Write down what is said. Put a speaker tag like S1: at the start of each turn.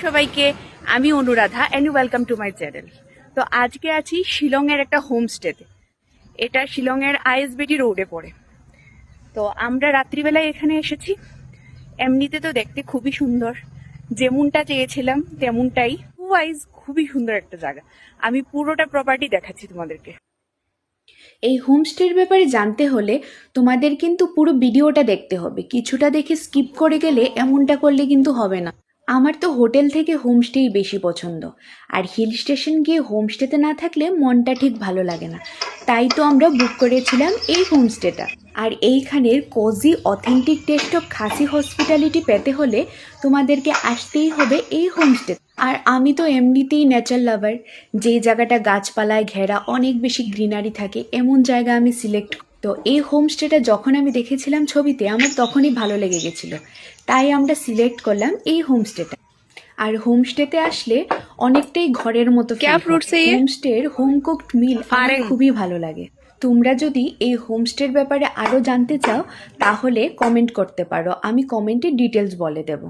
S1: সবাইকে, আমি Anuradha and welcome to my channel. তো আজকে আছি শিলংয়ের একটা হোমস্টেতে। এটা শিলংয়ের আইএসবিটি রোডে পড়ে। তো আমরা রাত্রিবেলায় এখানে এসেছি। এমনিতে তো দেখতে খুবই সুন্দর, যেমনটা চেয়েছিলাম তেমনটাই। ওয়াইজ খুবই সুন্দর একটা জায়গা। আমি পুরোটা প্রপার্টি দেখাচ্ছি তোমাদেরকে। এই হোমস্টের ব্যাপারে জানতে হলে তোমাদের কিন্তু পুরো ভিডিওটা দেখতে হবে। কিছুটা দেখে স্কিপ করে গেলে এমনটা করলে কিন্তু হবে না। আমার তো হোটেল থেকে হোমস্টেই বেশি পছন্দ, আর হিল স্টেশন গিয়ে হোমস্টেতে না থাকলে মনটা ঠিক ভালো লাগে না। তাই তো আমরা বুক করেছিলাম এই হোমস্টেটা। আর এইখানের cosy authentic test of Khasi hospitality পেতে হলে তোমাদেরকে আসতেই হবে এই হোমস্টে। আর আমি তো এমনিতেই নেচার লাভার, যেই জায়গাটা গাছপালায় ঘেরা অনেক বেশি গ্রিনারি থাকে এমন জায়গা আমি সিলেক্ট। তো এই হোমস্টেটা যখন আমি দেখেছিলাম ছবিতে আমার তখনই ভালো লেগে গেছিল, তাই আমরা সিলেক্ট করলাম এই হোমস্টেটা। আর হোমস্টেতে আসলে অনেকটাই ঘরের মতো হোমস্টের হোম কুকড মিল আমার খুবই ভালো লাগে। তোমরা যদি এই হোমস্টের ব্যাপারে আরো জানতে চাও তাহলে কমেন্ট করতে পারো, আমি কমেন্টে ডিটেলস বলে দেব।